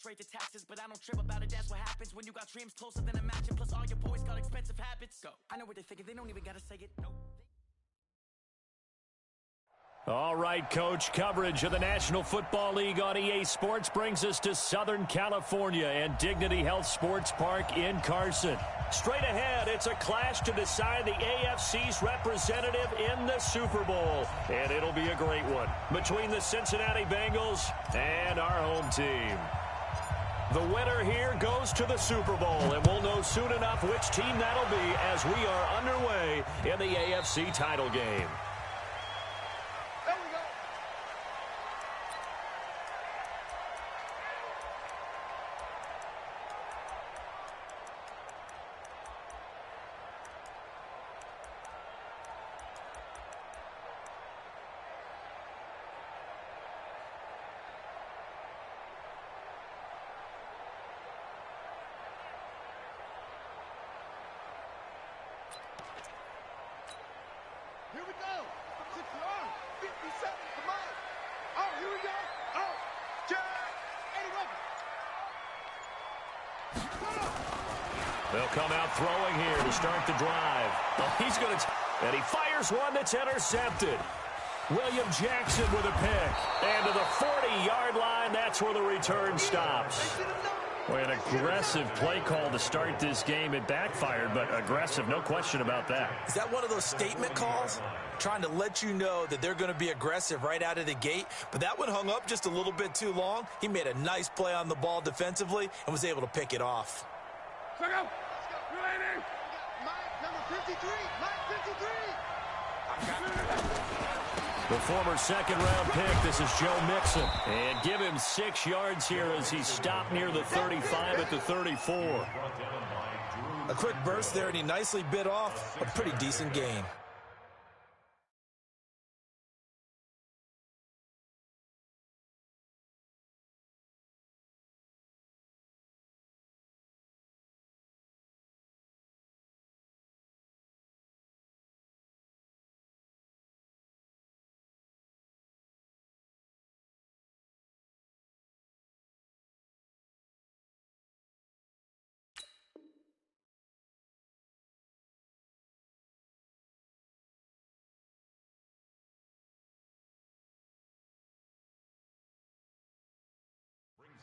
afraid to taxes, but I don't trip about it. That's what happens when you got dreams closer than a match, and plus all your boys got expensive habits. Go. I know what they're thinking. They don't even gotta say it. Nope. All right, Coach, coverage of the National Football League on EA Sports brings us to Southern California and Dignity Health Sports Park in Carson. Straight ahead, it's a clash to decide the AFC's representative in the Super Bowl, and it'll be a great one between the Cincinnati Bengals and our home team. The winner here goes to the Super Bowl, and we'll know soon enough which team that'll be as we are underway in the AFC title game. Here we go. 60 yards. 57. Come on. Oh, here we go. Oh, Jack. 81. They'll come out throwing here to start the drive. Oh, he's going to, and he fires one that's intercepted. William Jackson with a pick. And to the 40-yard line, that's where the return stops. Boy, an aggressive play call to start this game. It backfired, but aggressive, no question about that. Is that one of those statement calls? Trying to let you know that they're going to be aggressive right out of the gate, but that one hung up just a little bit too long. He made a nice play on the ball defensively and was able to pick it off. Let's go. You ready? Mike, number 53. Mike, 53. The former second-round pick, this is Joe Mixon. And give him 6 yards here as he stopped near the 35 at the 34. A quick burst there, and he nicely bit off a pretty decent gain.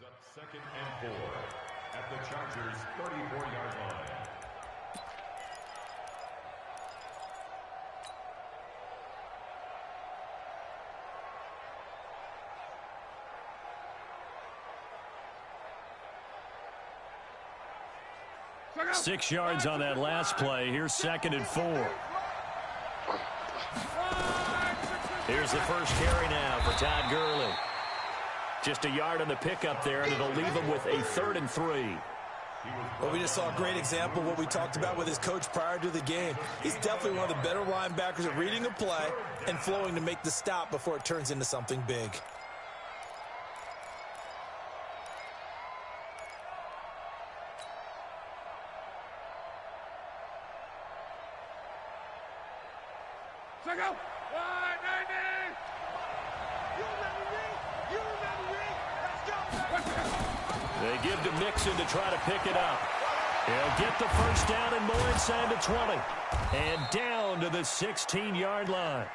Up 2nd and 4 at the Chargers' 34-yard line. Six yards on that last play. Here's 2nd and 4. Here's the first carry now for Todd Gurley. Just a yard on the pickup there, and it'll leave him with a 3rd and 3. Well, we just saw a great example of what we talked about with his coach prior to the game. He's definitely one of the better linebackers at reading a play and flowing to make the stop before it turns into something big. Let's go. They give to Mixon to try to pick it up. He'll get the first down and more inside the 20. And down to the 16-yard line.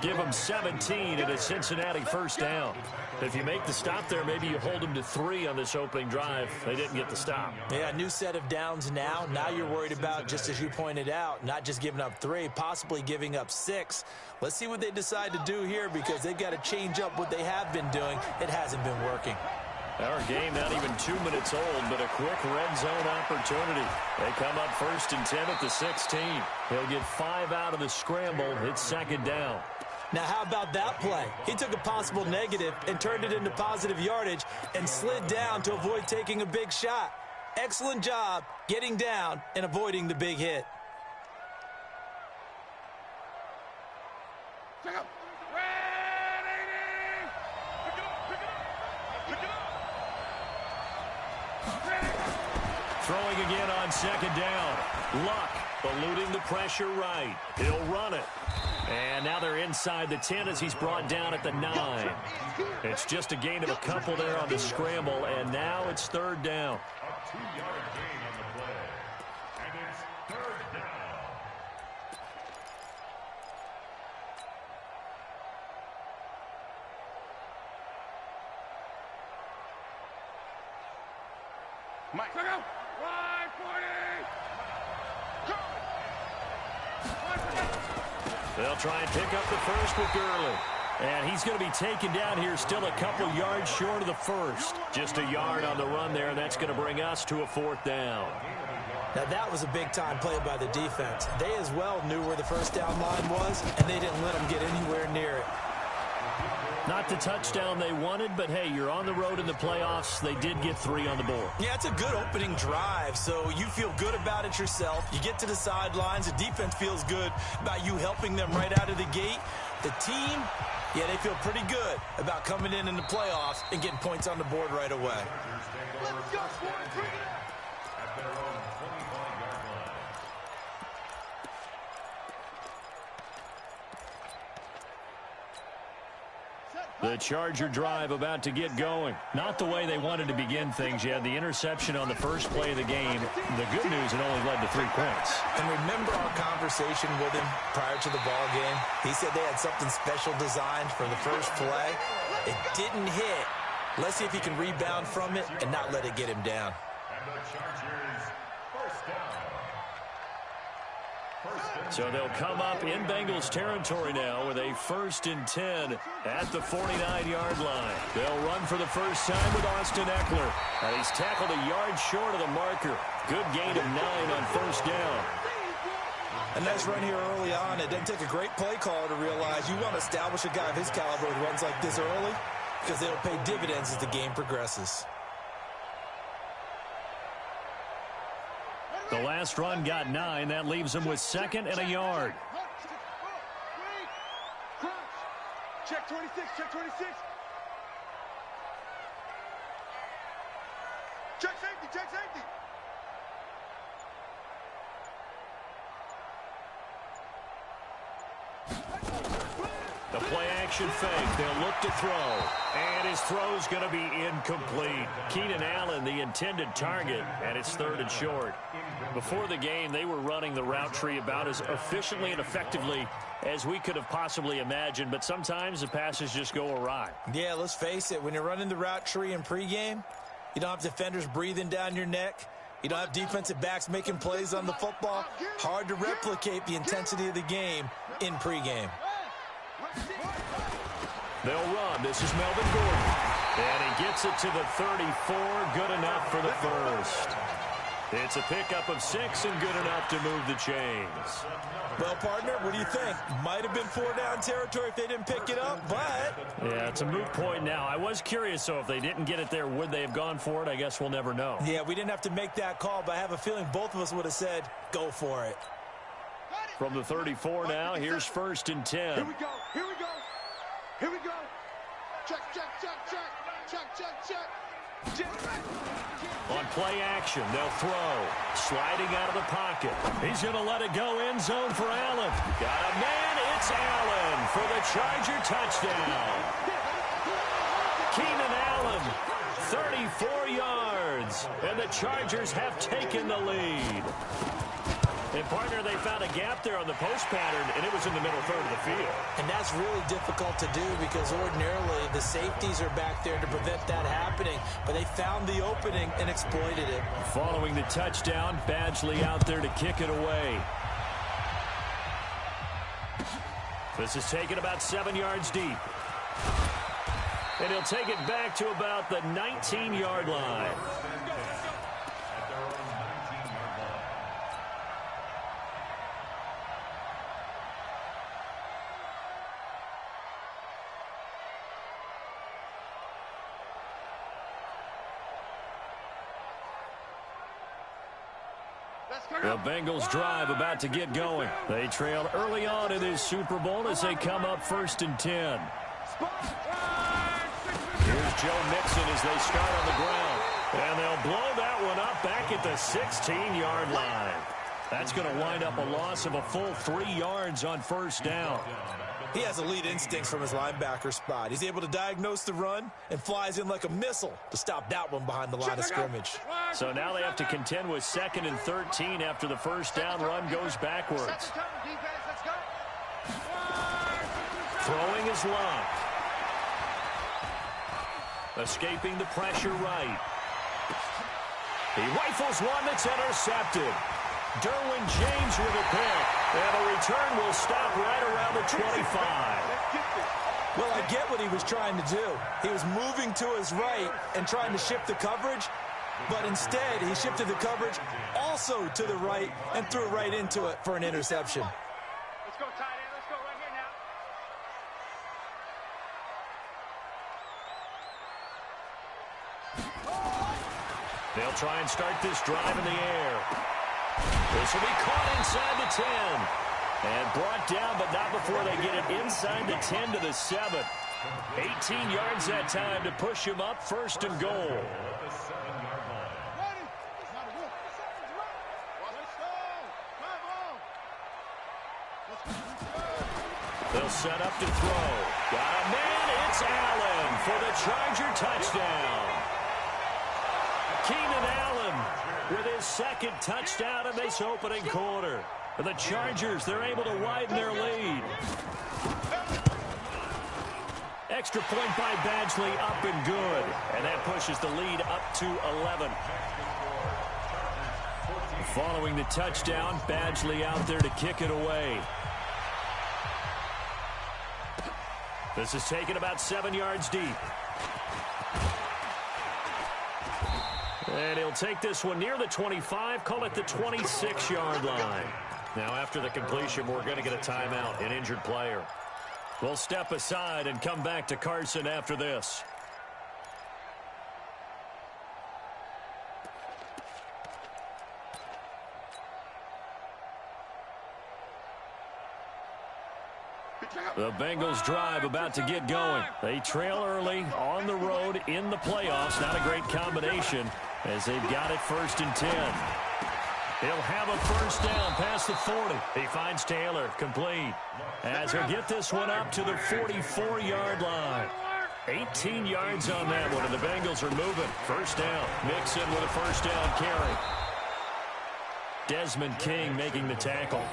Give them 17 and a Cincinnati first down. If you make the stop there, maybe you hold them to 3 on this opening drive. They didn't get the stop. Yeah, new set of downs now. Now you're worried about, just as you pointed out, not just giving up 3, possibly giving up 6. Let's see what they decide to do here because they've got to change up what they have been doing. It hasn't been working. Our game not even 2 minutes old, but a quick red zone opportunity. They come up 1st and 10 at the 16. He'll get 5 out of the scramble. It's 2nd down. Now, how about that play? He took a possible negative and turned it into positive yardage and slid down to avoid taking a big shot. Excellent job getting down and avoiding the big hit. Throwing again on 2nd down. Luck eluding the pressure right. He'll run it. And now they're inside the 10 as he's brought down at the 9. It's just a gain of a couple there on the scramble, and now it's third down. A 2-yard gain on the play. And it's third down. Mike, look out! 140! They'll try and pick up the first with Gurley. And he's going to be taken down here still a couple yards short of the first. Just a yard on the run there, and that's going to bring us to a fourth down. Now, that was a big-time play by the defense. They as well knew where the first down line was, and they didn't let them get anywhere near it. Not the touchdown they wanted, but, hey, you're on the road in the playoffs. They did get 3 on the board. Yeah, it's a good opening drive, so you feel good about it yourself. You get to the sidelines. The defense feels good about you helping them right out of the gate. The team, yeah, they feel pretty good about coming in the playoffs and getting points on the board right away. Let's go, Swan! Bring it up! At their own 25-yard line. The Charger drive about to get going. Not the way they wanted to begin things. You had the interception on the first play of the game. The good news, it only led to 3 points. And remember our conversation with him prior to the ball game? He said they had something special designed for the first play. It didn't hit. Let's see if he can rebound from it and not let it get him down. And the Chargers, first down. So they'll come up in Bengals territory now with a 1st and 10 at the 49-yard line. They'll run for the first time with Austin Eckler. And he's tackled a yard short of the marker. Good gain of 9 on first down. A nice run here early on. It doesn't take a great play caller to realize you want to establish a guy of his caliber who runs like this early because they'll pay dividends as the game progresses. The last run got 9. That leaves them with 2nd and a yard. Check 26, check 26. Check safety, check safety. The play-action fake. They'll look to throw. And his throw's going to be incomplete. Keenan Allen, the intended target, and it's 3rd and short. Before the game, they were running the route tree about as efficiently and effectively as we could have possibly imagined, but sometimes the passes just go awry. Yeah, let's face it. When you're running the route tree in pregame, you don't have defenders breathing down your neck. You don't have defensive backs making plays on the football. Hard to replicate the intensity of the game in pregame. They'll run. This is Melvin Gordon. And he gets it to the 34. Good enough for the first. It's a pickup of 6 and good enough to move the chains. Well, partner, what do you think? Might have been 4-down territory if they didn't pick it up, but... Yeah, it's a moot point now. I was curious, so if they didn't get it there, would they have gone for it? I guess we'll never know. Yeah, we didn't have to make that call, but I have a feeling both of us would have said, go for it. From the 34 now, here's 1st and 10. Here we go, here we go. Here we go. Check, check, check, check. Check, check, check. Check. On play action, they'll throw. Sliding out of the pocket. He's going to let it go end zone for Allen. Got a man. It's Allen for the Charger touchdown. Keenan Allen, 34 yards. And the Chargers have taken the lead. And, partner, they found a gap there on the post pattern, and it was in the middle third of the field. And that's really difficult to do because ordinarily the safeties are back there to prevent that happening. But they found the opening and exploited it. Following the touchdown, Badgley out there to kick it away. This is taken about 7 yards deep. And he'll take it back to about the 19-yard line. The Bengals drive about to get going. They trail early on in this Super Bowl as they come up 1st and 10. Here's Joe Mixon as they start on the ground. And they'll blow that one up back at the 16-yard line. That's going to wind up a loss of a full 3 yards on first down. He has elite instincts from his linebacker spot. He's able to diagnose the run and flies in like a missile to stop that one behind the line of scrimmage. So now they have to contend with 2nd and 13 after the first down run goes backwards. Throwing is Love. Escaping the pressure right. He rifles one that's intercepted. Derwin James with a pick. And the return will stop right around the 25. Well, I get what he was trying to do. He was moving to his right and trying to shift the coverage, but instead he shifted the coverage also to the right and threw right into it for an interception. Let's go, tight end. Let's go right here now. They'll try and start this drive in the air. This will be caught inside the 10. And brought down, but not before they get it inside the 10 to the 7. 18 yards that time to push him up, 1st and goal. They'll set up to throw. Got a man, it's Allen for the Charger touchdown. Keenan Allen with his 2nd touchdown in this opening quarter. For the Chargers, they're able to widen their lead. Extra point by Badgley, up and good. And that pushes the lead up to 11. Following the touchdown, Badgley out there to kick it away. This is taken about 7 yards deep. And he'll take this one near the 25, call it the 26-yard line. Now, after the completion, we're going to get a timeout, an injured player. We'll step aside and come back to Carson after this. The Bengals drive about to get going. They trail early on the road in the playoffs. Not a great combination as they've got it 1st and 10. He'll have a first down past the 40. He finds Taylor, complete. As he'll get this one up to the 44-yard line. 18 yards on that one, and the Bengals are moving. First down. Mixon with a first down carry. Desmond King making the tackle.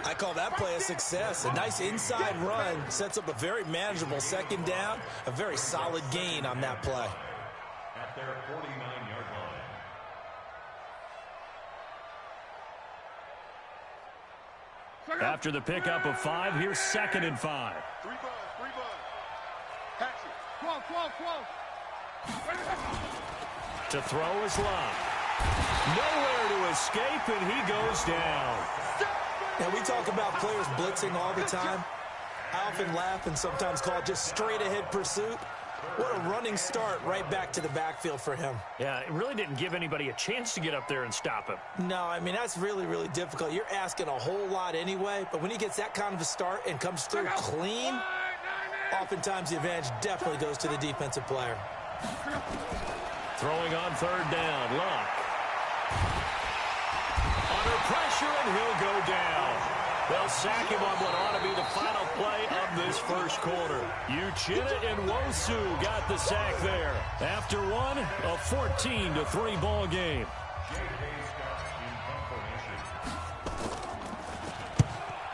I call that play a success. A nice inside run sets up a very manageable 2nd down. A very solid gain on that play. At their 49-yard line. After the pickup of 5, here's 2nd and 5. 3 bud. Catch it. Come on. To throw is Love. Nowhere to escape, and he goes down. Now, we talk about players blitzing all the time. I often laugh and sometimes call it just straight-ahead pursuit. What a running start right back to the backfield for him. Yeah, it really didn't give anybody a chance to get up there and stop him. No, I mean, that's really, really difficult. You're asking a whole lot anyway, but when he gets that kind of a start and comes through clean, oftentimes the advantage definitely goes to the defensive player. Throwing on 3rd down, Luck. Under pressure, and he'll go down. They'll sack him on what ought to be the final play of this first quarter. Uchenna and Wosu got the sack there. After one, a 14-3 ball game.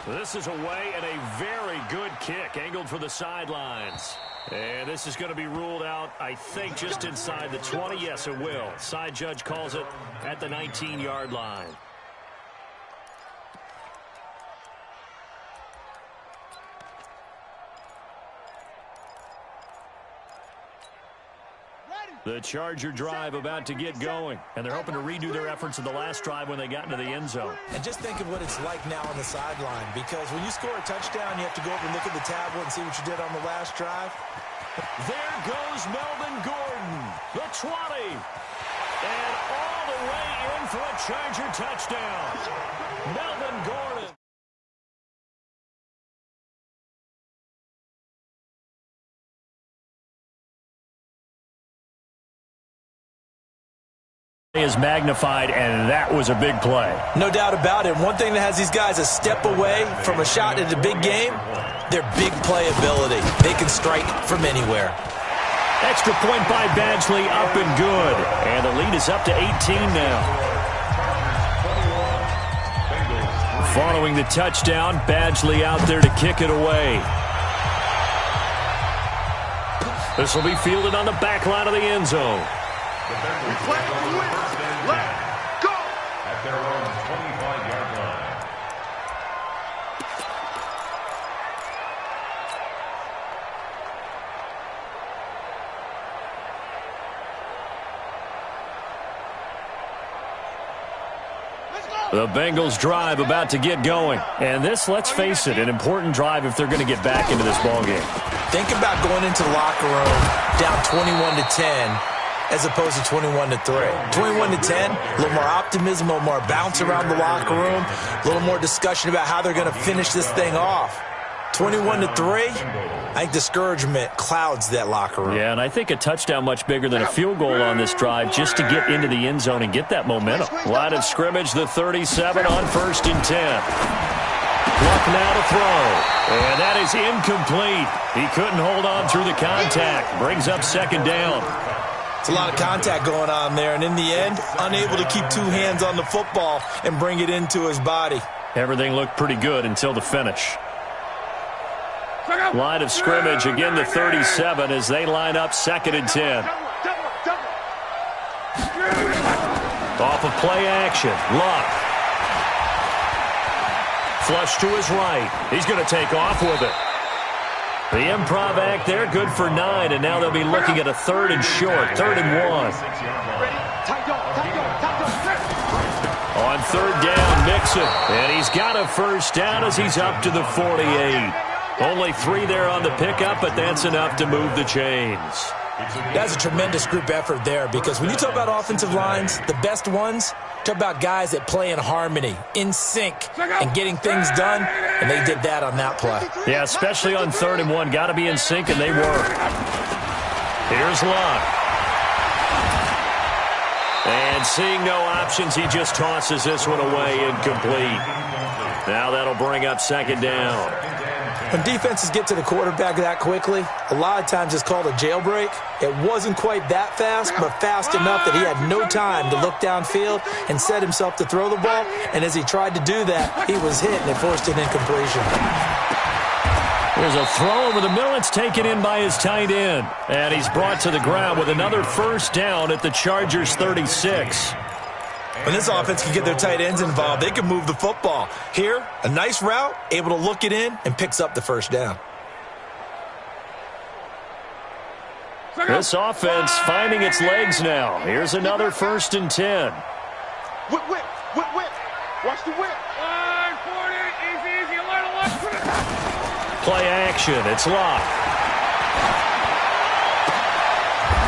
This is away and a very good kick, angled for the sidelines. And this is going to be ruled out, I think, just inside the 20. Yes, it will. Side judge calls it at the 19-yard line. The Charger drive about to get going, and they're hoping to redo their efforts in the last drive when they got into the end zone. And just think of what it's like now on the sideline, because when you score a touchdown, you have to go over and look at the tablet and see what you did on the last drive. There goes Melvin Gordon, the 20, and all the way in for a Charger touchdown. Melvin Gordon. is magnified, and that was a big play. No doubt about it. One thing that has these guys a step away from a shot at a big game, their big play ability. They can strike from anywhere. Extra point by Badgley, up and good. And the lead is up to 18 now. Following the touchdown, Badgley out there to kick it away. This will be fielded on the back line of the end zone. Let's go! At their own 25-yard line. The Bengals drive about to get going. And this, let's face it, an important drive if they're going to get back into this ballgame. Think about going into the locker room down 21-10 as opposed to 21-3. 21-10, a little more optimism, a little more bounce around the locker room, a little more discussion about how they're going to finish this thing off. 21-3, I think discouragement clouds that locker room. Yeah, and I think a touchdown much bigger than a field goal on this drive just to get into the end zone and get that momentum. Line of scrimmage, the 37 on 1st and 10. Luck now to throw. And that is incomplete. He couldn't hold on through the contact. Brings up 2nd down. It's a lot of contact going on there, and in the end, unable to keep 2 hands on the football and bring it into his body. Everything looked pretty good until the finish. Line of scrimmage, again the 37 as they line up 2nd and 10. Off of play action, Luck. Flush to his right. He's going to take off with it. The improv act there, good for 9, and now they'll be looking at a 3rd and short, 3rd and 1. On 3rd down, Mixon, and he's got a 1st down as he's up to the 48. Only 3 there on the pickup, but that's enough to move the chains. That's a tremendous group effort there, because when you talk about offensive lines, the best ones, talk about guys that play in harmony, in sync, and getting things done, and they did that on that play. Yeah, especially on 3rd and 1. Got to be in sync, and they were. Here's Luck. And seeing no options, he just tosses this one away, incomplete. Now that'll bring up 2nd down. When defenses get to the quarterback that quickly, a lot of times it's called a jailbreak. It wasn't quite that fast, but fast enough that he had no time to look downfield and set himself to throw the ball. And as he tried to do that, he was hit and it forced an incompletion. There's a throw over the middle. It's taken in by his tight end. And he's brought to the ground with another 1st down at the Chargers' 36. When this offense can get their tight ends involved, they can move the football. Here, a nice route, able to look it in, and picks up the 1st down. This offense finding its legs now. Here's another 1st and 10. Whip. Watch the whip. Easy. Play action. It's Luck.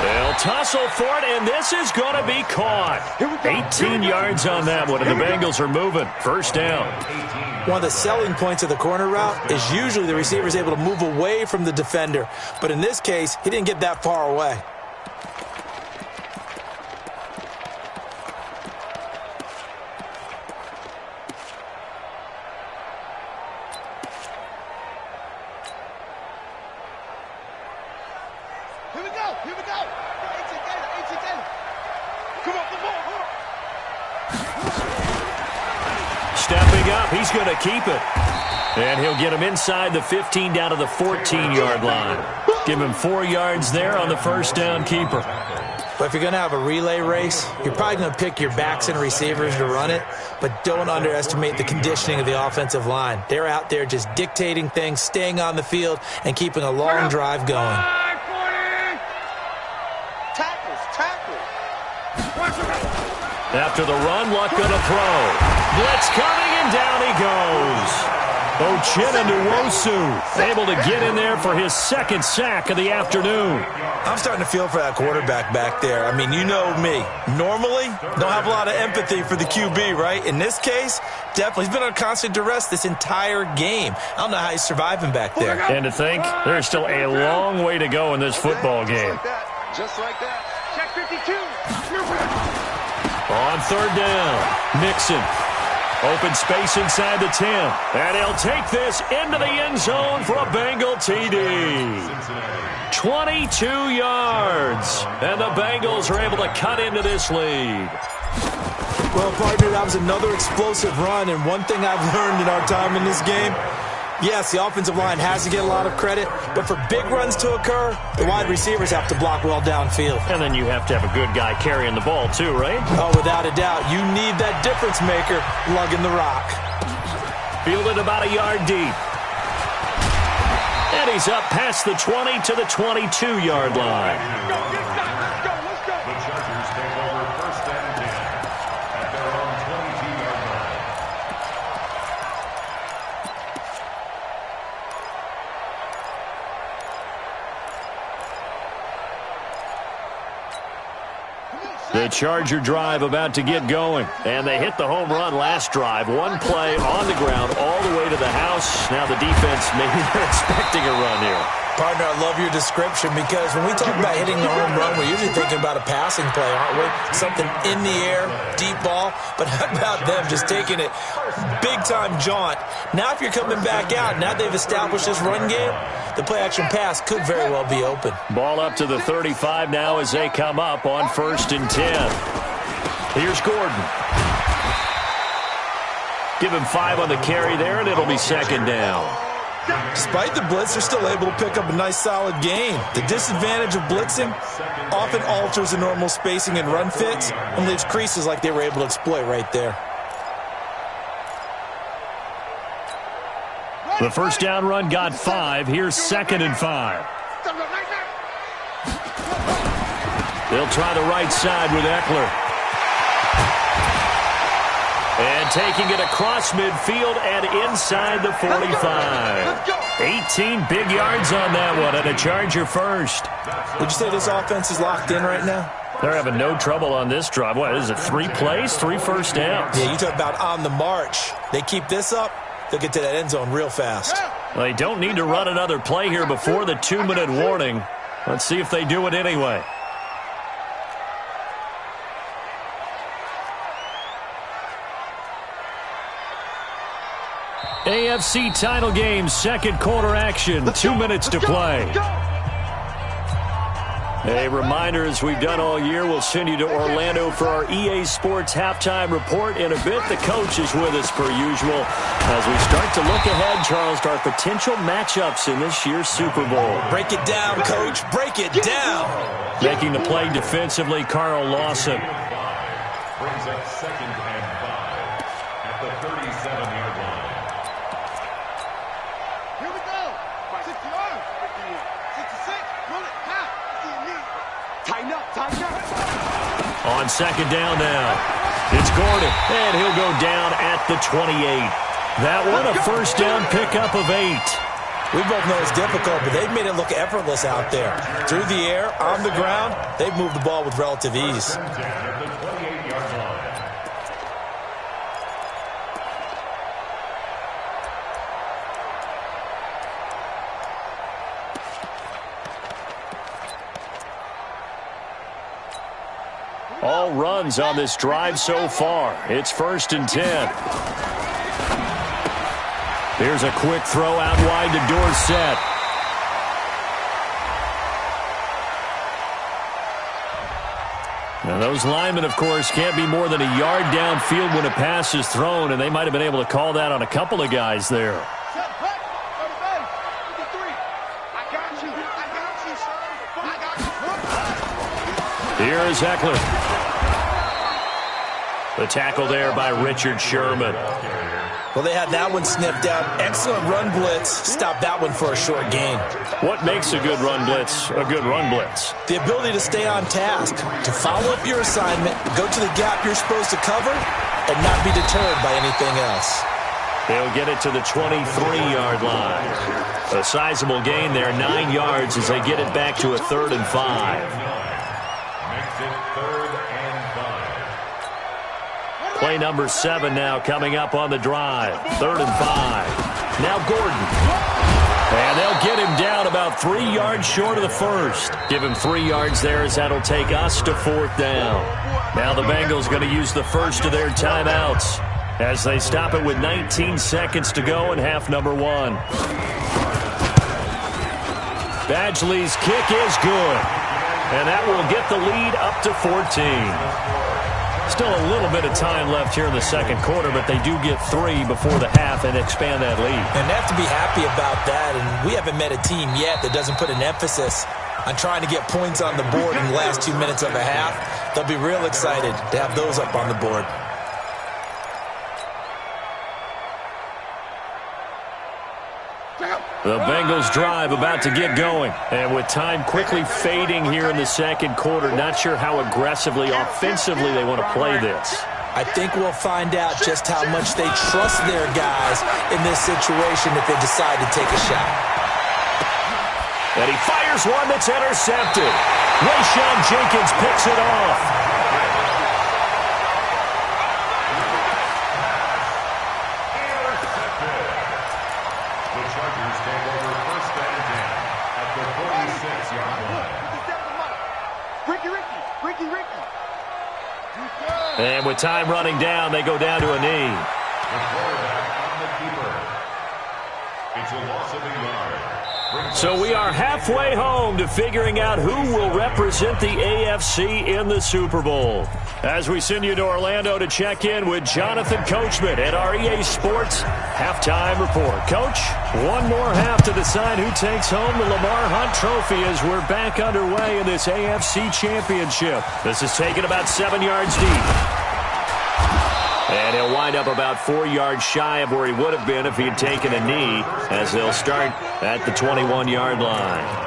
They'll tussle for it, and this is going to be caught. 18 yards on that one, and the Bengals are moving. 1st down. One of the selling points of the corner route is usually the receiver is able to move away from the defender. But in this case, he didn't get that far away. Here we go. 18 Taylor. Come on, the ball. Stepping up, he's going to keep it. And he'll get him inside the 15 down to the 14-yard line. Give him 4 yards there on the 1st down keeper. But if you're going to have a relay race, you're probably going to pick your backs and receivers to run it, but don't underestimate the conditioning of the offensive line. They're out there just dictating things, staying on the field, and keeping a long drive going. After the run, Luck going to throw. Blitz coming, and down he goes. Uchenna Nwosu able to get in there for his 2nd sack of the afternoon. I'm starting to feel for that quarterback back there. I mean, you know me. Normally, don't have a lot of empathy for the QB, right? In this case, definitely. He's been on constant duress this entire game. I don't know how he's surviving back there. And to think, there's still a long way to go in this football game. Just like that. Check 52. On third down, Mixon. Open space inside the 10. And he'll take this into the end zone for a Bengal TD. 22 yards. And the Bengals are able to cut into this lead. Well, partner, that was another explosive run. And one thing I've learned in our time in this game, yes, the offensive line has to get a lot of credit, but for big runs to occur, the wide receivers have to block well downfield. And then you have to have a good guy carrying the ball too, right? Oh, without a doubt. You need that difference maker lugging the rock. Fielded about a yard deep. And he's up past the 20 to the 22-yard line. The Chargers take over first and 10 at their own 22-yard line. The Charger drive about to get going. And they hit the home run last drive. One play on the ground all the way to the house. Now the defense, maybe they're expecting a run here. Partner, I love your description because when we talk about hitting the home run, we're usually thinking about a passing play, aren't we? Something in the air, deep ball. But how about them just taking it big-time jaunt? Now if you're coming back out, now they've established this run game, the play-action pass could very well be open. Ball up to the 35 now as they come up on 1st and 10. Here's Gordon. Give him 5 on the carry there, and it'll be 2nd down. Despite the blitz, they're still able to pick up a nice, solid gain. The disadvantage of blitzing often alters the normal spacing and run fits and leaves creases like they were able to exploit right there. The first down run got 5. Here's 2nd and 5. They'll try the right side with Eckler. And taking it across midfield and inside the 45. 18 big yards on that one, and a Charger first. Would you say this offense is locked in right now? They're having no trouble on this drive. What is it, 3 plays, 3 first downs? Yeah, you talk about on the march. They keep this up, they'll get to that end zone real fast. Well, they don't need to run another play here before the 2-minute warning. Let's see if they do it anyway. AFC title game, second quarter action, 2 minutes to play. A reminder, as we've done all year, we'll send you to Orlando for our EA Sports halftime report in a bit. The coach is with us per usual as we start to look ahead, Charles, to our potential matchups in this year's Super Bowl. Break it down, Coach. Break it down. Making the play defensively, Carl Lawson. Brings up 2nd and 5 at the 37-yard line. Here we go. 60 yards. 66. Run it. Half. Tighten up. Tighten up. On 2nd down now, it's Gordon, and he'll go down at the 28. That one a first down pickup of 8. We both know it's difficult, but they've made it look effortless out there. Through the air, on the ground, they've moved the ball with relative ease. At the 28-yard line. All runs on this drive so far. It's 1st and 10. Here's a quick throw out wide to Dorsett. Now those linemen, of course, can't be more than a yard downfield when a pass is thrown, and they might have been able to call that on a couple of guys there. Set back. Go to base. 53. I got you. I got you, son. I got you. Here is Eckler. The tackle there by Richard Sherman. Well, they had that one sniffed out. Excellent run blitz. Stopped that one for a short gain. What makes a good run blitz a good run blitz? The ability to stay on task, to follow up your assignment, go to the gap you're supposed to cover, and not be deterred by anything else. They'll get it to the 23-yard line. A sizable gain there, 9 yards as they get it back to a 3rd and 5. Makes it 3rd and 5. Play number 7 now coming up on the drive. 3rd and 5. Now Gordon. And they'll get him down about 3 yards short of the first. Give him 3 yards there as that'll take us to 4th down. Now the Bengals going to use the first of their timeouts as they stop it with 19 seconds to go in half number 1. Badgley's kick is good, and that will get the lead up to 14. Still a little bit of time left here in the second quarter, but they do get 3 before the half and expand that lead. And they have to be happy about that, and we haven't met a team yet that doesn't put an emphasis on trying to get points on the board in the last 2 minutes of a half. They'll be real excited to have those up on the board. The Bengals drive about to get going. And with time quickly fading here in the second quarter, not sure how aggressively, offensively they want to play this. I think we'll find out just how much they trust their guys in this situation if they decide to take a shot. And he fires one that's intercepted. Rayshawn Jenkins picks it off. And with time running down, they go down to a knee. The quarterback on the keeper. It's a loss of a yard. So we are halfway home to figuring out who will represent the AFC in the Super Bowl. As we send you to Orlando to check in with Jonathan Coachman at our EA Sports Halftime Report. Coach, one more half to decide who takes home the Lamar Hunt Trophy as we're back underway in this AFC Championship. This is taken about 7 yards deep. And he'll wind up about 4 yards shy of where he would have been if he had taken a knee, as they'll start at the 21-yard line.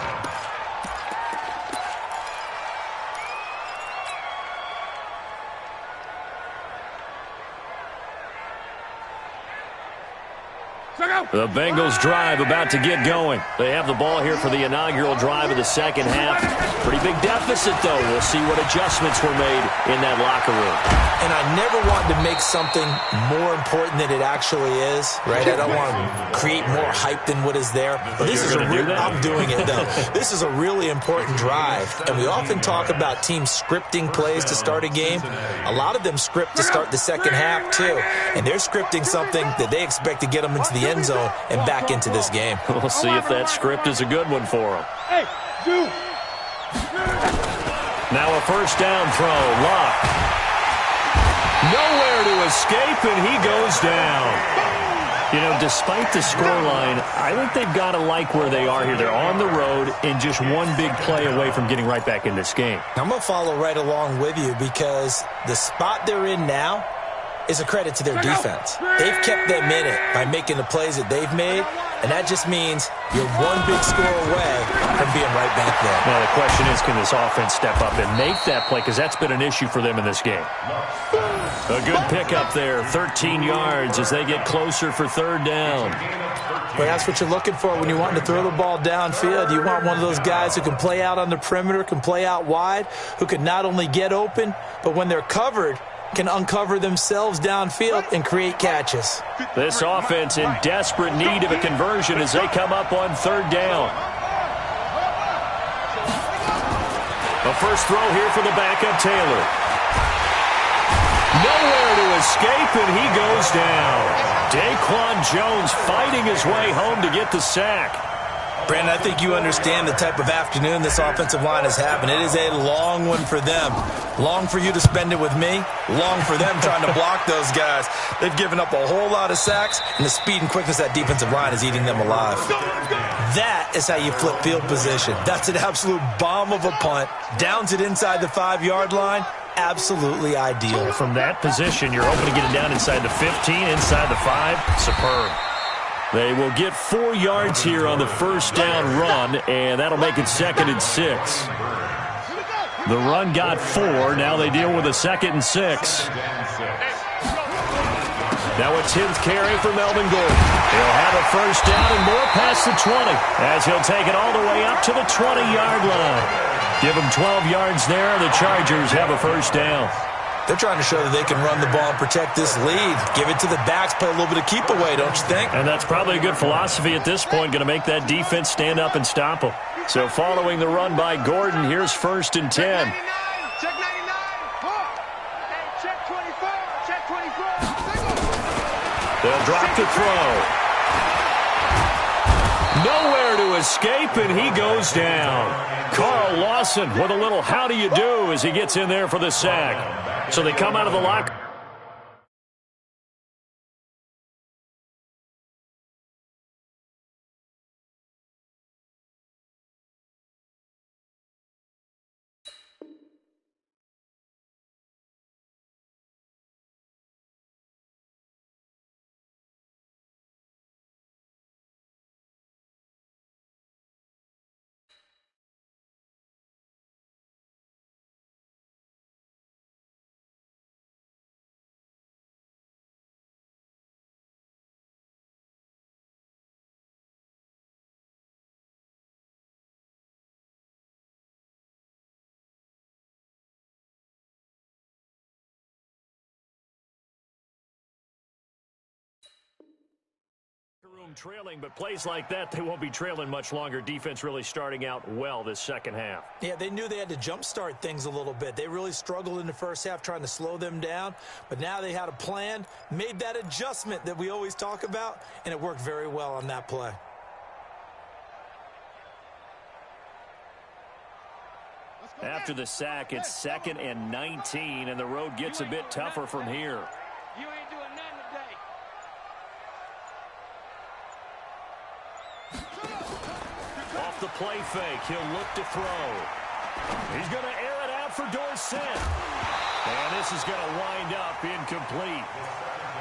The Bengals drive about to get going. They have the ball here for the inaugural drive of the second half. Pretty big deficit, though. We'll see what adjustments were made in that locker room. And I never want to make something more important than it actually is, right? I don't want to create more hype than what is there. But this is I'm doing it, though. This is a really important drive. And we often talk about teams scripting plays to start a game. A lot of them script to start the second half, too. And they're scripting something that they expect to get them into the end zone and back into this game. We'll see if that script is a good one for them. Now a first down throw. Lock. Nowhere to escape, and he goes down. You know, despite the scoreline, I think they've got to like where they are here. They're on the road and just one big play away from getting right back in this game. I'm going to follow right along with you because the spot they're in now is a credit to their defense. They've kept them in it by making the plays that they've made, and that just means you're one big score away from being right back there. Now the question is, can this offense step up and make that play, because that's been an issue for them in this game. A good pickup there, 13 yards as they get closer for third down. Well, that's what you're looking for when you want to throw the ball downfield. You want one of those guys who can play out on the perimeter, can play out wide, who can not only get open, but when they're covered, can uncover themselves downfield and create catches. This offense in desperate need of a conversion as they come up on third down. The first throw here for the backup, Taylor. Nowhere to escape, and he goes down. Daquan Jones fighting his way home to get the sack. Brandon, I think you understand the type of afternoon this offensive line is having. It is a long one for them. Long for you to spend it with me. Long for them trying to block those guys. They've given up a whole lot of sacks, and the speed and quickness of that defensive line is eating them alive. That is how you flip field position. That's an absolute bomb of a punt. Downs it inside the 5-yard line. Absolutely ideal. From that position, you're hoping to get it down inside the 15, inside the 5. Superb. They will get 4 yards here on the first down run, and that'll make it 2nd and 6. The run got 4. Now they deal with a 2nd and 6. Now a 10th carry for Melvin Gordon. He'll have a first down and more past the 20 as he'll take it all the way up to the 20-yard line. Give him 12 yards there. The Chargers have a first down. They're trying to show that they can run the ball and protect this lead. Give it to the backs, play a little bit of keep away, don't you think? And that's probably a good philosophy at this point, going to make that defense stand up and stop them. So following the run by Gordon, here's 1st and 10. 24. Check 24. They'll drop the throw. Nowhere to escape, and he goes down. Carl Lawson with a little how do you do as he gets in there for the sack. So they come out of the locker. Room trailing, but plays like that, they won't be trailing much longer. Defense really starting out well this second half. Yeah, they knew they had to jumpstart things a little bit. They really struggled in the first half trying to slow them down, but now they had a plan, made that adjustment that we always talk about, and it worked very well on that play. After the sack, it's 2nd and 19, and the road gets a bit tougher from here. You ain't doing nothing today. Off the play fake, he'll look to throw. He's going to air it out for Dorsett. And this is going to wind up incomplete.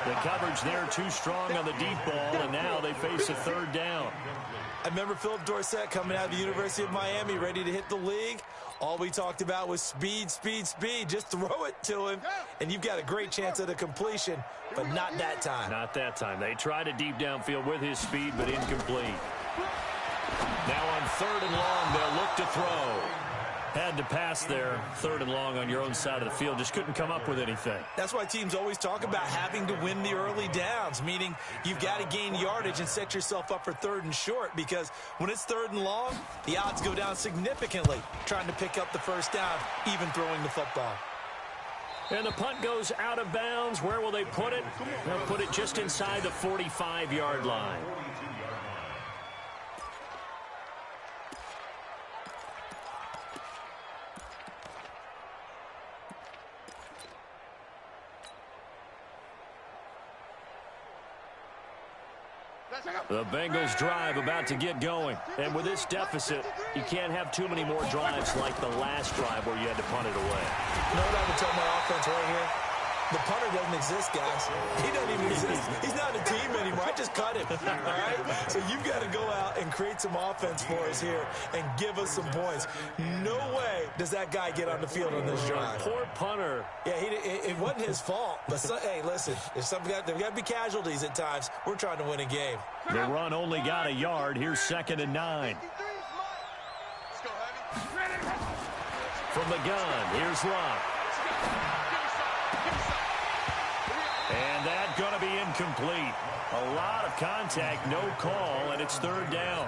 The coverage there too strong on the deep ball, and now they face a 3rd down. I remember Philip Dorsett coming out of the University of Miami ready to hit the league. All we talked about was speed, speed, speed. Just throw it to him, and you've got a great chance at a completion, but not that time. Not that time. They tried a deep downfield with his speed, but incomplete. Now on 3rd and long, they'll look to throw. Had to pass there, 3rd and long on your own side of the field. Just couldn't come up with anything. That's why teams always talk about having to win the early downs, meaning you've got to gain yardage and set yourself up for 3rd and short, because when it's 3rd and long, the odds go down significantly trying to pick up the first down, even throwing the football. And the punt goes out of bounds. Where will they put it? They'll put it just inside the 45-yard line. The Bengals drive about to get going. And with this deficit, you can't have too many more drives like the last drive where you had to punt it away. You know what I would tell my offense right here? The punter doesn't exist, guys. He doesn't even exist. He's not a team anymore. I just cut him, all right? So you've got to go out and create some offense for us here and give us some points. No way does that guy get on the field on this drive. Poor punter. Yeah, it wasn't his fault. But, hey, listen, there's got to be casualties at times. We're trying to win a game. The run only got a yard. Here's 2nd and 9. From the gun, here's Locke. And that's going to be incomplete. A lot of contact, no call, and it's 3rd down.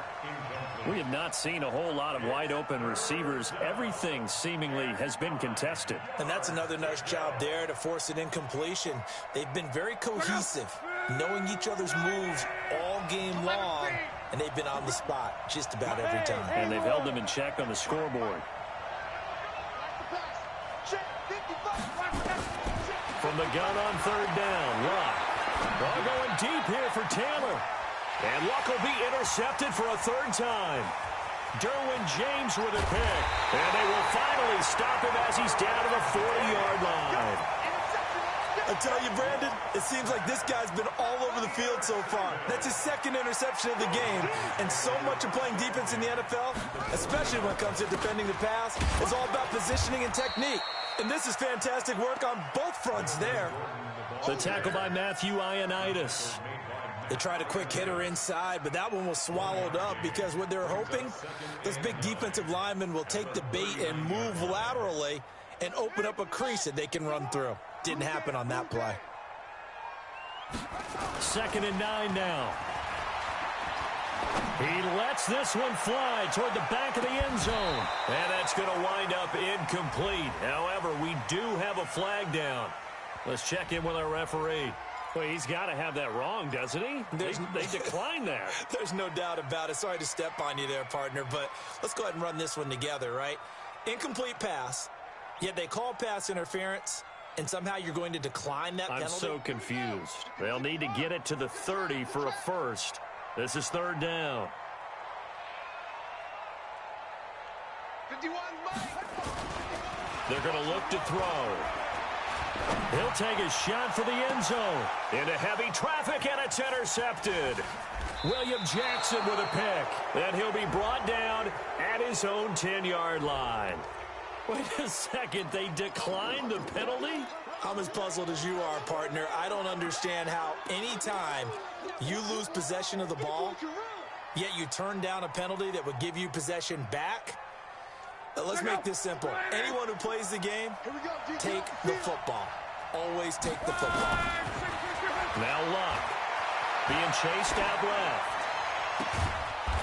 We have not seen a whole lot of wide-open receivers. Everything seemingly has been contested. And that's another nice job there to force an incompletion. They've been very cohesive, knowing each other's moves all game long, and they've been on the spot just about every time. And they've held them in check on the scoreboard. From the gun on 3rd down, Luck. Ball going deep here for Taylor. And Luck will be intercepted for a 3rd time. Derwin James with a pick. And they will finally stop him as he's down to the 40-yard line. I tell you, Brandon, it seems like this guy's been all over the field so far. That's his 2nd interception of the game. And so much of playing defense in the NFL, especially when it comes to defending the pass, is all about positioning and technique. And this is fantastic work on both fronts there. The tackle by Matthew Ioannidis. They tried a quick hitter inside, but that one was swallowed up because what they're hoping, this big defensive lineman will take the bait and move laterally and open up a crease that they can run through. Didn't happen on that play. 2nd and 9 now. He lets this one fly toward the back of the end zone. And that's going to wind up incomplete. However, we do have a flag down. Let's check in with our referee. Well, he's got to have that wrong, doesn't he? They declined that. There's no doubt about it. Sorry to step on you there, partner, but let's go ahead and run this one together, right? Incomplete pass, yet they call pass interference, and somehow you're going to decline that penalty? I'm so confused. They'll need to get it to the 30 for a first. This is third down. 51, They're going to look to throw. He'll take a shot for the end zone. Into heavy traffic, and it's intercepted. William Jackson with a pick. And he'll be brought down at his own 10-yard line. Wait a second, they declined the penalty? I'm as puzzled as you are, partner. I don't understand how any time you lose possession of the ball, yet you turn down a penalty that would give you possession back. Let's make this simple. Anyone who plays the game, take the football. Always take the football. Now Luck being chased out left.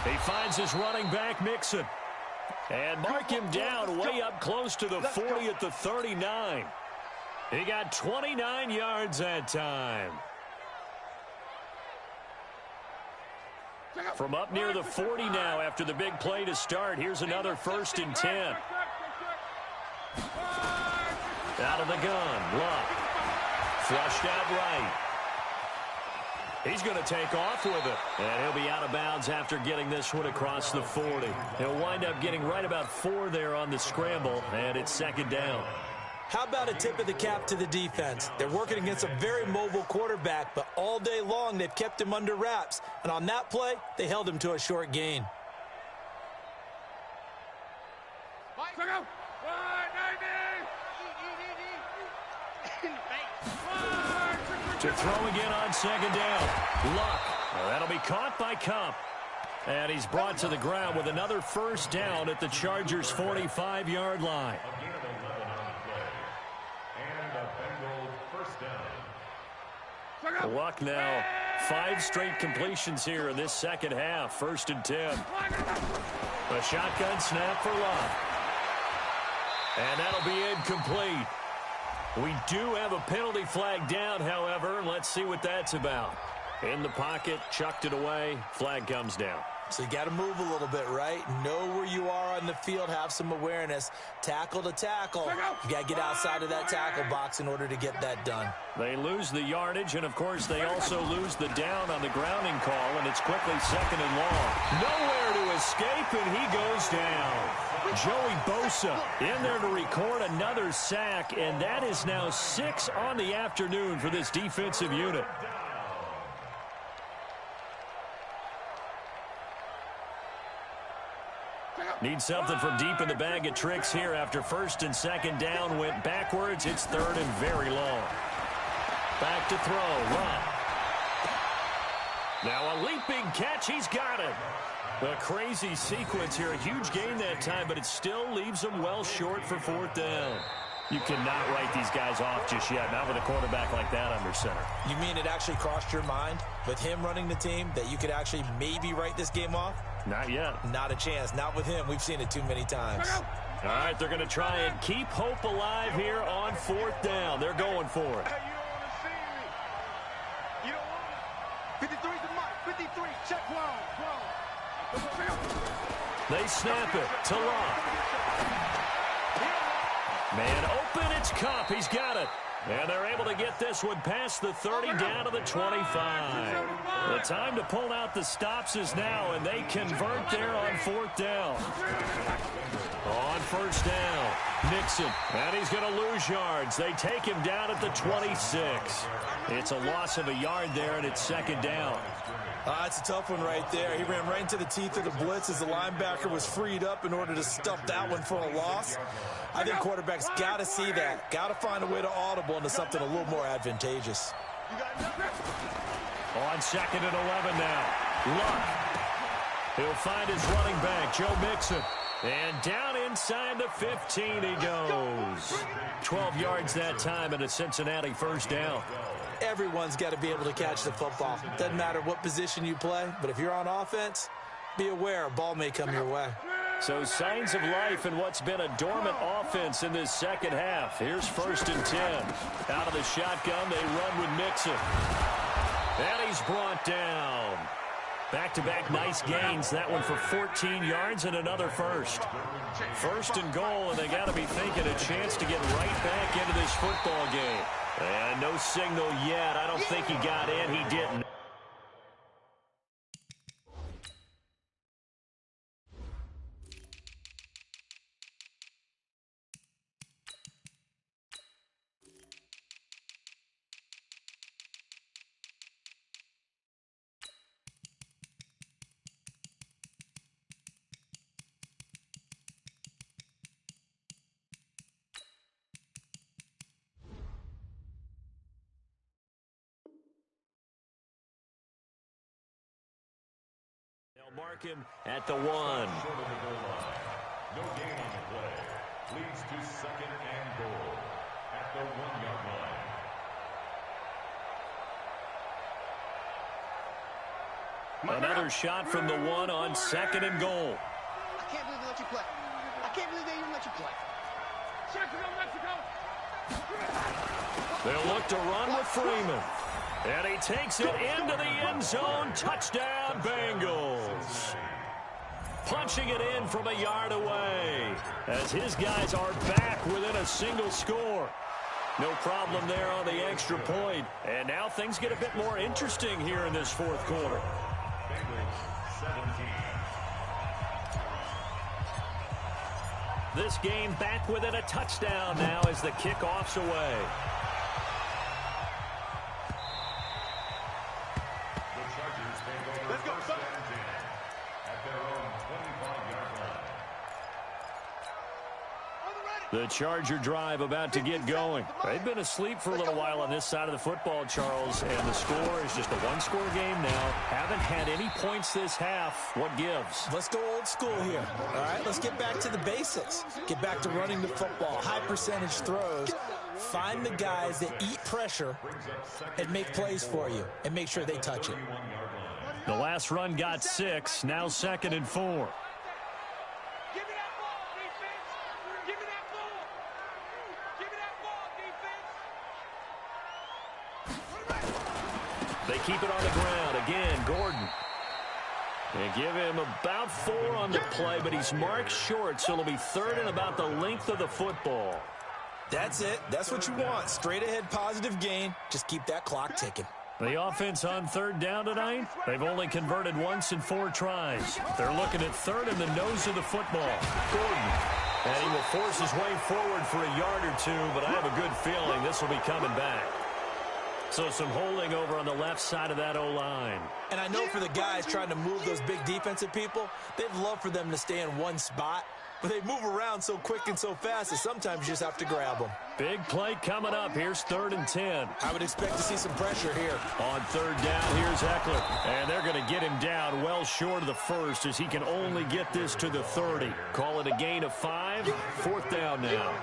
He finds his running back, Mixon. And mark him down way up close to the 40 at the 39. He got 29 yards that time. From up near the 40 now after the big play to start. Here's another 1st and 10. Out of the gun, Luck. Flushed out right. He's going to take off with it. And he'll be out of bounds after getting this one across the 40. He'll wind up getting right about 4 there on the scramble, and it's second down. How about a tip of the cap to the defense? They're working against a very mobile quarterback, but all day long they've kept him under wraps. And on that play, they held him to a short gain. To throw again on second down. Luck. That'll be caught by Cup. And he's brought to the ground with another first down at the Chargers' 45-yard line. Luck now. 5 straight completions here in this second half. 1st and 10. A shotgun snap for Luck. And that'll be incomplete. We do have a penalty flag down, however. Let's see what that's about. In the pocket, chucked it away. Flag comes down. So you got to move a little bit, right? Know where you are on the field. Have some awareness. Tackle to tackle. You got to get outside of that tackle box in order to get that done. They lose the yardage, and, of course, they also lose the down on the grounding call, and it's quickly 2nd and long. Nowhere to escape, and he goes down. Joey Bosa in there to record another sack, and that is now 6 on the afternoon for this defensive unit. Need something from deep in the bag of tricks here after 1st and 2nd down went backwards. It's 3rd and very long. Back to throw. Luck. Now a leaping catch. He's got it. A crazy sequence here. A huge gain that time, but it still leaves them well short for 4th down. You cannot write these guys off just yet, not with a quarterback like that under center. You mean it actually crossed your mind with him running the team that you could actually maybe write this game off? Not yet. Not a chance. Not with him. We've seen it too many times. All right, they're going to try and keep hope alive here on 4th down. They're going for it. Hey, you don't want to see me. You don't want it. 53's the mark. 53. Check long. They snap it to Luck. Man open, it's Cup. He's got it. And they're able to get this one past the 30 down to the 25. The time to pull out the stops is now, and they convert there on 4th down. On 1st down, Nixon, and he's going to lose yards. They take him down at the 26. It's a loss of a yard there, and it's 2nd down. It's a tough one right there. He ran right into the teeth of the blitz as the linebacker was freed up in order to stuff that one for a loss. I think quarterbacks got to see that. Got to find a way to audible into something a little more advantageous. On 2nd and 11 now. Luck. He'll find his running back, Joe Mixon. And down inside the 15 he goes. 12 yards that time and a Cincinnati 1st down. Everyone's got to be able to catch the football. Doesn't matter what position you play, but if you're on offense, be aware a ball may come your way. So signs of life in what's been a dormant offense in this second half. Here's 1st and 10. Out of the shotgun, they run with Mixon. And he's brought down. Back-to-back nice gains. That one for 14 yards and another first. 1st and goal, and they got to be thinking a chance to get right back into this football game. And no signal yet. I don't think he got in. He didn't. They'll mark him at the 1. No gain on the play. Leads to 2nd and goal at the 1-yard line. Another shot from the 1 on 2nd and goal. I can't believe they let you play. I can't believe they even let you play. They'll look to run with Freeman. And he takes it into the end zone. Touchdown, Bengals. Punching it in from a yard away as his guys are back within a single score. No problem there on the extra point. And now things get a bit more interesting here in this 4th quarter. Bengals 17. This game back within a touchdown now as the kickoff's away. Let's go, at their own 25-yard line. The Charger drive about to get going. They've been asleep for a little while on this side of the football, Charles, and the score is just a one-score game now. Haven't had any points this half. What gives? Let's go old school here. All right, let's get back to the basics. Get back to running the football, high percentage throws. Find the guys that eat pressure and make plays for you and make sure they touch it. The last run got 6, now 2nd and 4. Give me that ball, defense. Give me that ball. Give me that ball, defense. They keep it on the ground. Again, Gordon. They give him about 4 on the play, but he's marked short, so it'll be 3rd and about the length of the football. That's it. That's what you want. Straight ahead positive gain. Just keep that clock ticking. The offense on 3rd down tonight, they've only converted once in 4 tries. They're looking at 3rd in the nose of the football. Gordon. And he will force his way forward for a yard or 2, but I have a good feeling this will be coming back. So some holding over on the left side of that O-line. And I know for the guys trying to move those big defensive people, they'd love for them to stay in one spot. But they move around so quick and so fast that sometimes you just have to grab them. Big play coming up. Here's 3rd and 10. I would expect to see some pressure here. On 3rd down, here's Eckler. And they're going to get him down well short of the 1st as he can only get this to the 30. Call it a gain of 5. 4th down now.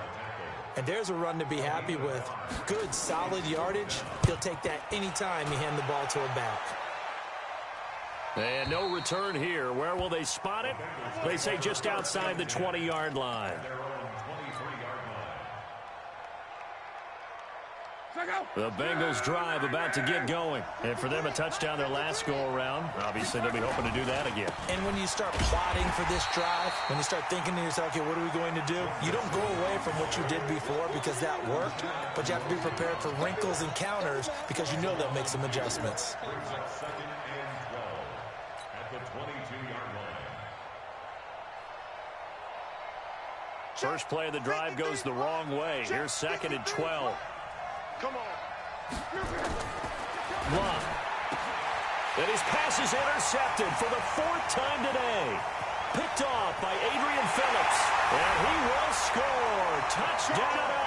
And there's a run to be happy with. Good, solid yardage. He'll take that anytime you hand the ball to a back. And no return here. Where will they spot it? They say just outside the 20-yard line. The Bengals drive about to get going. And for them, a touchdown their last go-around. Obviously, they'll be hoping to do that again. And when you start plotting for this drive, when you start thinking to yourself, okay, what are we going to do? You don't go away from what you did before because that worked, but you have to be prepared for wrinkles and counters because you know they'll make some adjustments. First play of the drive goes the wrong way. Here's 2nd and 12. Come on. Blunt. And his pass is intercepted for the 4th time today. Picked off by Adrian Phillips. And he will score. Touchdown, LA.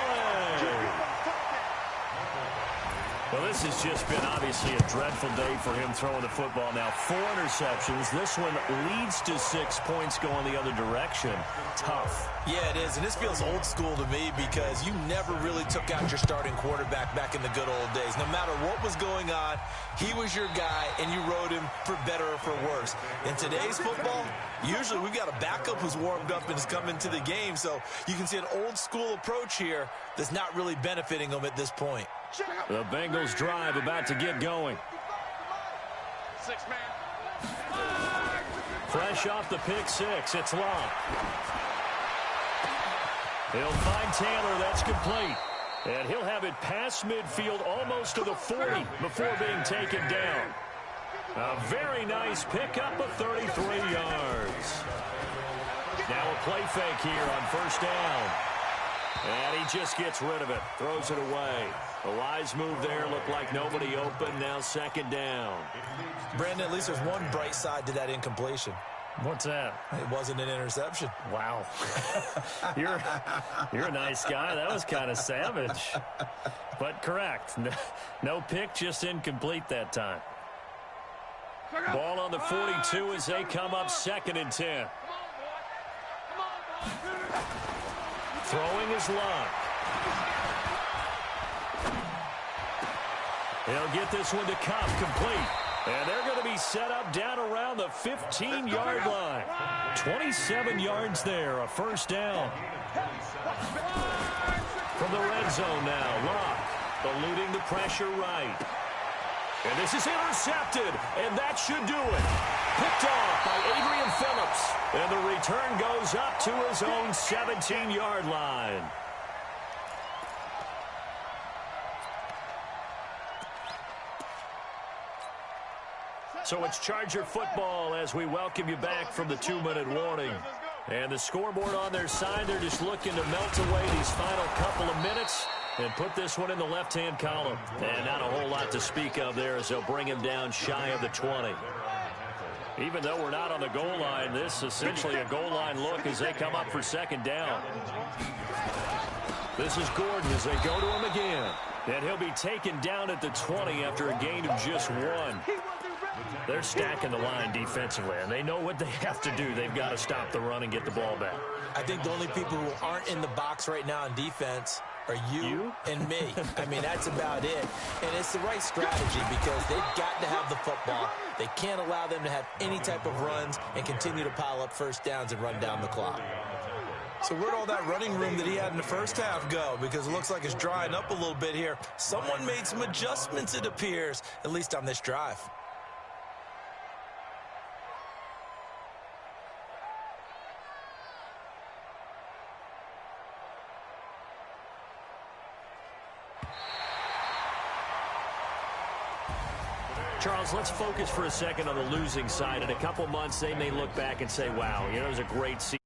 Well, this has just been obviously a dreadful day for him throwing the football. Now 4 interceptions. This one leads to 6 points going the other direction. Tough. Yeah, it is, and this feels old school to me because you never really took out your starting quarterback back in the good old days. No matter what was going on, he was your guy, and you rode him for better or for worse. In today's football, Usually we've got a backup who's warmed up and has come into the game, so you can see an old-school approach here that's not really benefiting them at this point. The Bengals drive about to get going. 6-man. Fresh off the pick six, it's Long. He'll find Taylor, that's complete. And he'll have it past midfield almost to the 40 before being taken down. A very nice pickup of 33 yards. Now a play fake here on first down. And he just gets rid of it, throws it away. A wise move there, looked like nobody open, now second down. Brandon, at least there's one bright side to that incompletion. What's that? It wasn't an interception. Wow. You're a nice guy. That was kind of savage. But correct. No pick, just incomplete that time. Ball on the 42 as they come up 2nd and 10. Throwing is Luck. He'll get this one to Cup, complete. And they're going to be set up down around the 15-yard line. 27 yards there, a first down. From the red zone now, Luck eluding the pressure right. And this is intercepted, and that should do it. Picked off by Adrian Phillips. And the return goes up to his own 17-yard line. So it's Charger football as we welcome you back from the 2-minute warning. And the scoreboard on their side, they're just looking to melt away these final couple of minutes and put this one in the left-hand column. And not a whole lot to speak of there as they'll bring him down shy of the 20. Even though we're not on the goal line, this is essentially a goal line look as they come up for second down. This is Gordon as they go to him again. And he'll be taken down at the 20 after a gain of just 1. They're stacking the line defensively, and they know what they have to do. They've got to stop the run and get the ball back. I think the only people who aren't in the box right now in defense are you and me. I mean, that's about it. And it's the right strategy because they've got to have the football. They can't allow them to have any type of runs and continue to pile up first downs and run down the clock. So where'd all that running room that he had in the first half go? Because it looks like it's drying up a little bit here. Someone made some adjustments, it appears, at least on this drive. Charles, let's focus for a second on the losing side. In a couple months, they may look back and say, wow, it was a great season.